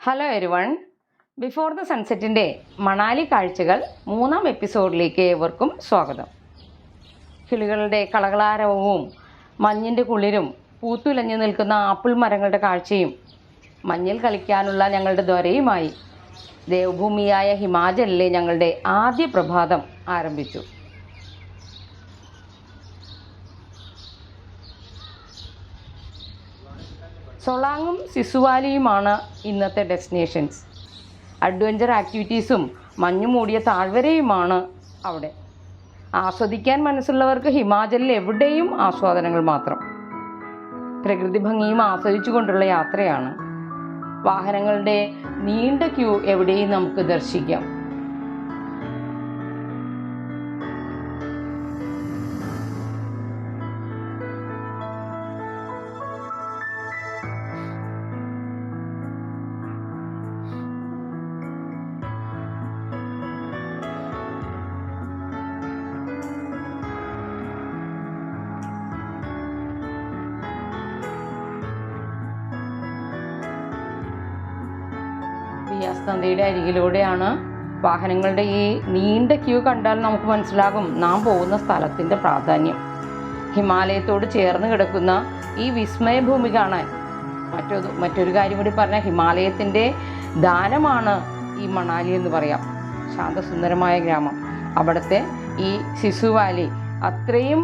Hello everyone. Before the സൺസെറ്റിൻ്റെ മണാലി കാഴ്ചകൾ 3-ാം എപ്പിസോഡിലേക്ക് ഏവർക്കും സ്വാഗതം. കിളികളുടെ കളകളാരവവും മഞ്ഞിൻ്റെ കുളിരും പൂത്തുലഞ്ഞു നിൽക്കുന്ന ആപ്പിൾ മരങ്ങളുടെ കാഴ്ചയും മഞ്ഞിൽ കളിക്കാനുള്ള ഞങ്ങളുടെ ദ്വരയുമായി ദേവഭൂമിയായ ഹിമാചലിലെ ഞങ്ങളുടെ ആദ്യ പ്രഭാതം ആരംഭിച്ചു. സൊളാങ്ങും സിസുവാലിയുമാണ് ഇന്നത്തെ ഡെസ്റ്റിനേഷൻസ്. അഡ്വഞ്ചർ ആക്ടിവിറ്റീസും മഞ്ഞു മൂടിയ താഴ്വരയുമാണ് അവിടെ. ആസ്വദിക്കാൻ മനസ്സുള്ളവർക്ക് ഹിമാചലിൽ എവിടെയും ആസ്വാദനങ്ങൾ മാത്രം. പ്രകൃതി ഭംഗിയും ആസ്വദിച്ചുകൊണ്ടുള്ള യാത്രയാണ്. വാഹനങ്ങളുടെ നീണ്ട ക്യൂ എവിടെയും നമുക്ക് ദർശിക്കാം. ബിയാസ് നദിയുടെ അരികിലൂടെയാണ്. വാഹനങ്ങളുടെ ഈ നീണ്ട ക്യൂ കണ്ടാൽ നമുക്ക് മനസ്സിലാകും നാം പോകുന്ന സ്ഥലത്തിൻ്റെ പ്രാധാന്യം. ഹിമാലയത്തോട് ചേർന്ന് കിടക്കുന്ന ഈ വിസ്മയഭൂമി കാണാൻ മറ്റൊരു കാര്യം കൂടി പറഞ്ഞാൽ ഹിമാലയത്തിൻ്റെ ദാനമാണ് ഈ മണാലി എന്ന് പറയാം. ശാന്തസുന്ദരമായ ഗ്രാമം. അവിടുത്തെ ഈ സിസു വാലി, അത്രയും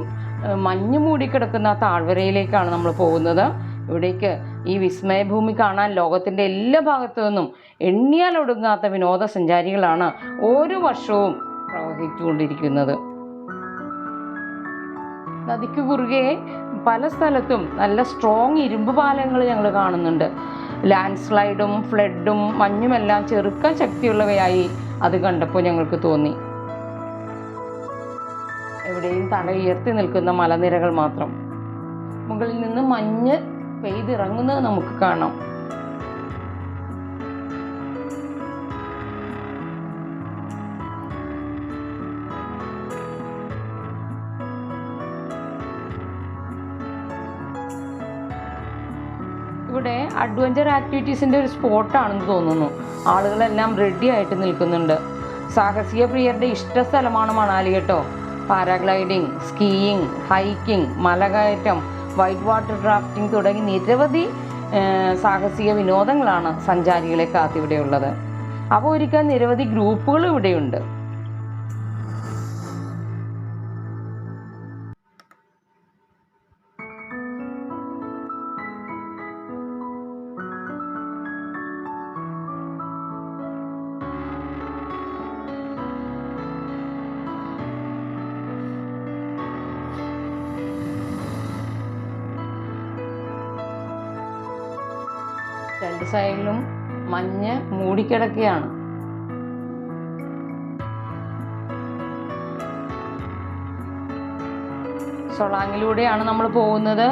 മഞ്ഞ് മൂടിക്കിടക്കുന്ന താഴ്വരയിലേക്കാണ് നമ്മൾ പോകുന്നത്. ഇവിടേക്ക് ഈ വിസ്മയഭൂമി കാണാൻ ലോകത്തിൻ്റെ എല്ലാ ഭാഗത്തു നിന്നും എണ്ണിയാലൊടുങ്ങാത്ത വിനോദസഞ്ചാരികളാണ് ഓരോ വർഷവും പ്രവഹിച്ചുകൊണ്ടിരിക്കുന്നത്. നദിക്ക് കുറുകെ പല സ്ഥലത്തും നല്ല സ്ട്രോങ് ഇരുമ്പ് പാലങ്ങൾ ഞങ്ങൾ കാണുന്നുണ്ട്. ലാൻഡ് സ്ലൈഡും ഫ്ലഡും മഞ്ഞുമെല്ലാം ചെറുക്കാൻ ശക്തിയുള്ളവയായി അത് കണ്ടപ്പോൾ ഞങ്ങൾക്ക് തോന്നി. എവിടെയും തല ഉയർത്തി നിൽക്കുന്ന മലനിരകൾ മാത്രം. മുകളിൽ നിന്ന് മഞ്ഞ് പെയ്തിറങ്ങുന്നത് നമുക്ക് കാണാം. ഇവിടെ അഡ്വഞ്ചർ ആക്ടിവിറ്റീസിൻ്റെ ഒരു സ്പോട്ടാണെന്ന് തോന്നുന്നു. ആളുകളെല്ലാം റെഡി ആയിട്ട് നിൽക്കുന്നുണ്ട്. സാഹസിക പ്രിയരുടെ ഇഷ്ടസ്ഥലമാണ് മണാലി കേട്ടോ. പാരാഗ്ലൈഡിങ്, സ്കീയിങ്, ഹൈക്കിംഗ്, മലകയറ്റം, വൈറ്റ് വാട്ടർ ഡ്രാഫ്റ്റിംഗ് തുടങ്ങി നിരവധി സാഹസിക വിനോദങ്ങളാണ് സഞ്ചാരികളെ കാത്തിവിടെയുള്ളത്. അവ ഒരുക്കാൻ നിരവധി ഗ്രൂപ്പുകൾ ഇവിടെയുണ്ട്. രണ്ട് സൈഡിലും മഞ്ഞ് മൂടിക്കിടക്കുകയാണ്. സൊളാങ്ങിലൂടെയാണ് നമ്മൾ പോകുന്നത്.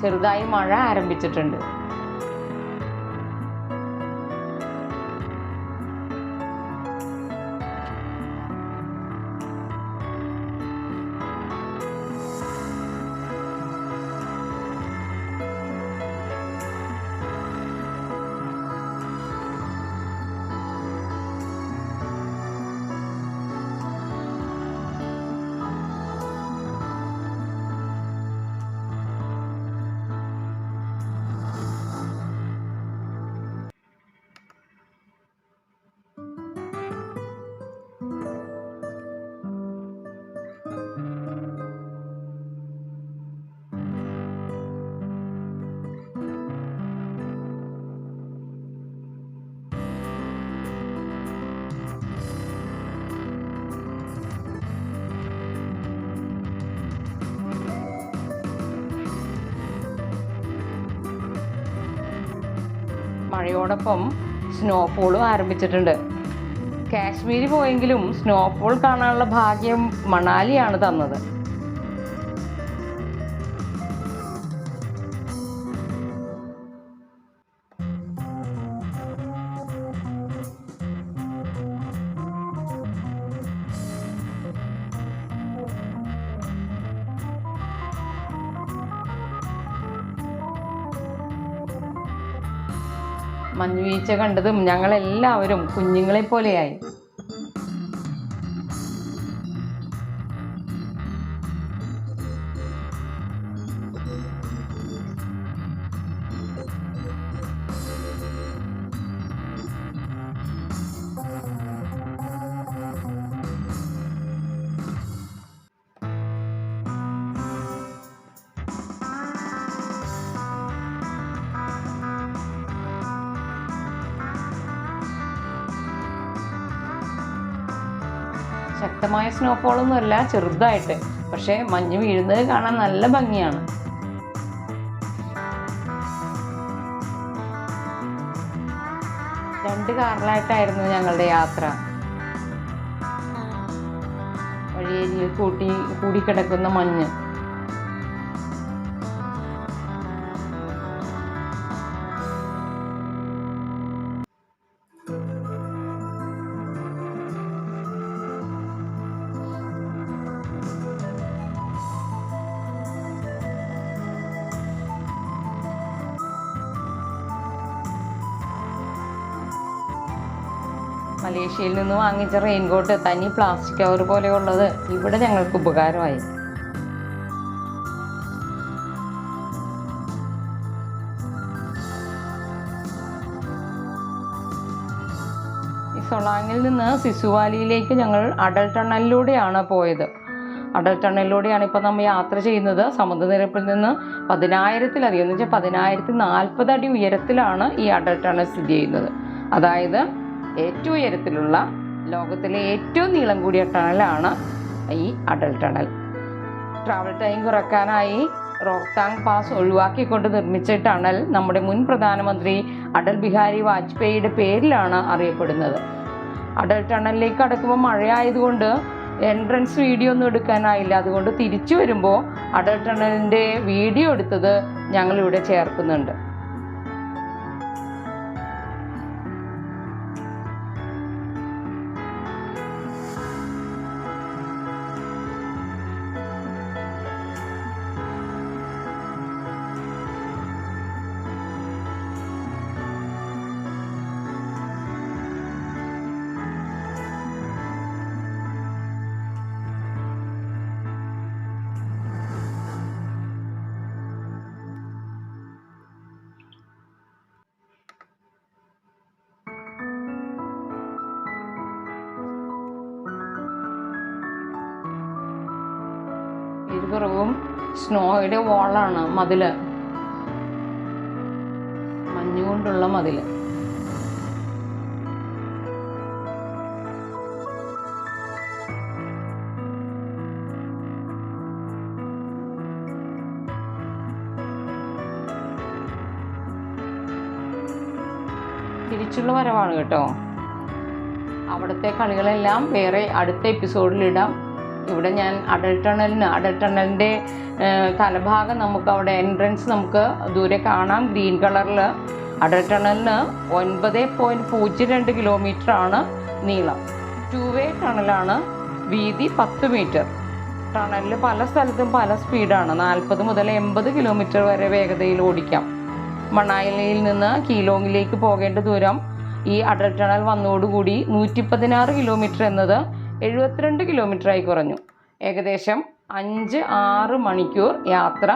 ചെറുതായി മഴ ആരംഭിച്ചിട്ടുണ്ട്. മഴയോടൊപ്പം സ്നോഫോളും ആരംഭിച്ചിട്ടുണ്ട്. കാശ്മീർ പോയെങ്കിലും സ്നോഫോൾ കാണാനുള്ള ഭാഗ്യം മണാലിയാണ് തന്നത്. മഞ്ഞുവീഴ്ച കണ്ടതും ഞങ്ങളെല്ലാവരും കുഞ്ഞുങ്ങളെ പോലെയായി. ശക്തമായ സ്നോഫോളൊന്നുമല്ല, ചെറുതായിട്ട്. പക്ഷേ മഞ്ഞ് വീഴുന്നത് കാണാൻ നല്ല ഭംഗിയാണ്. രണ്ട് കാറിലായിട്ടായിരുന്നു ഞങ്ങളുടെ യാത്ര. വഴിയരികിൽ കൂടിക്കിടക്കുന്ന മഞ്ഞ്. മലേഷ്യയിൽ നിന്ന് വാങ്ങിച്ച റെയിൻകോട്ട് തനി പ്ലാസ്റ്റിക് കവർ പോലെയുള്ളത് ഇവിടെ ഞങ്ങൾക്ക് ഉപകാരമായി. ഈ സൊളാങ്ങിൽ നിന്ന് സിസുവാലിയിലേക്ക് ഞങ്ങൾ അടൽ ടണലിലൂടെയാണ് പോയത്. അടൽ ടണലിലൂടെയാണ് ഇപ്പോൾ നമ്മൾ യാത്ര ചെയ്യുന്നത്. സമുദ്രനിരപ്പിൽ നിന്ന് 10,000-ലധികം, എന്ന് വെച്ചാൽ 10,040 അടി ഉയരത്തിലാണ് ഈ അടൽ ടണൽ സ്ഥിതി ചെയ്യുന്നത്. അതായത് ഏറ്റവും ഉയരത്തിലുള്ള, ലോകത്തിലെ ഏറ്റവും നീളം കൂടിയ ടണലാണ് ഈ അടൽ ടണൽ. ട്രാവൽ ടൈം കുറയ്ക്കാനായി റോഹ്താങ് പാസ് ഒഴിവാക്കിക്കൊണ്ട് നിർമ്മിച്ച ടണൽ നമ്മുടെ മുൻ പ്രധാനമന്ത്രി അടൽ ബിഹാരി വാജ്പേയിയുടെ പേരിലാണ് അറിയപ്പെടുന്നത്. അടൽ ടണലിലേക്ക് കടക്കുമ്പോൾ മഴയായതുകൊണ്ട് എൻട്രൻസ് വീഡിയോ ഒന്നും എടുക്കാനായില്ല. അതുകൊണ്ട് തിരിച്ചു വരുമ്പോൾ അടൽ ടണലിൻ്റെ വീഡിയോ എടുത്തത് ഞങ്ങളിവിടെ ചേർക്കുന്നുണ്ട്. ഇരുപുറവും സ്നോയുടെ വാളാണ്, മതില്, മഞ്ഞുകൊണ്ടുള്ള മതില്. തിരിച്ചുള്ള വരവാണ് കേട്ടോ. അവിടുത്തെ കളികളെല്ലാം വേറെ അടുത്ത എപ്പിസോഡിലിടാം. ഇവിടെ ഞാൻ അടൽ ടണലിൻ്റെ തലഭാഗം നമുക്ക് അവിടെ എൻട്രൻസ് നമുക്ക് ദൂരെ കാണാം, ഗ്രീൻ കളറിൽ. അടൽ ടണലിന് 9.02 കിലോമീറ്ററാണ് നീളം. 2-വേ ടണലാണ്, വീതി 10 മീറ്റർ. ടണലിൽ പല സ്ഥലത്തും പല സ്പീഡാണ്. 40 മുതൽ 80 കിലോമീറ്റർ വരെ വേഗതയിൽ ഓടിക്കാം. മണാലിയിൽ നിന്ന് കീലോങ്ങിലേക്ക് പോകേണ്ട ദൂരം ഈ അടൽ ടണൽ വന്നതോടുകൂടി 116 കിലോമീറ്റർ എന്നത് 72 കിലോമീറ്ററായി കുറഞ്ഞു. ഏകദേശം 5-6 മണിക്കൂർ യാത്ര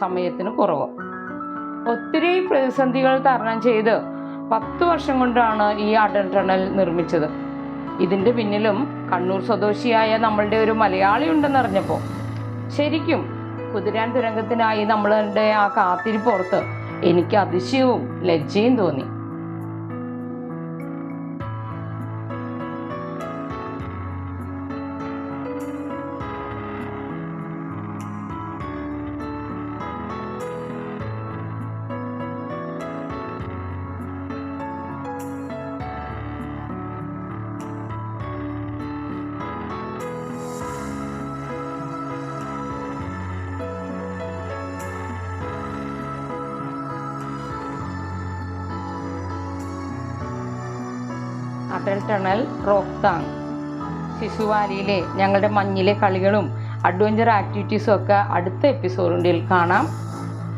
സമയത്തിന് കുറവ്. ഒത്തിരി പ്രതിസന്ധികൾ തരണം ചെയ്ത് 10 വർഷം കൊണ്ടാണ് ഈ അടൽ ടണൽ നിർമ്മിച്ചത്. ഇതിൻ്റെ പിന്നിലും കണ്ണൂർ സ്വദേശിയായ നമ്മളുടെ ഒരു മലയാളി ഉണ്ടെന്നറിഞ്ഞപ്പോൾ ശരിക്കും കുതിരാൻ തുരങ്കത്തിനായി നമ്മളുടെ ആ കാത്തിരിപ്പോർത്ത് എനിക്ക് അതിശയവും ലജ്ജയും തോന്നി. അടൽ ടണൽ, റോഹ്താങ്, സിസുവാലിയിലെ ഞങ്ങളുടെ മഞ്ഞിലെ കളികളും അഡ്വഞ്ചർ ആക്ടിവിറ്റീസും ഒക്കെ അടുത്ത എപ്പിസോഡിൽ കാണാം.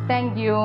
Thank you.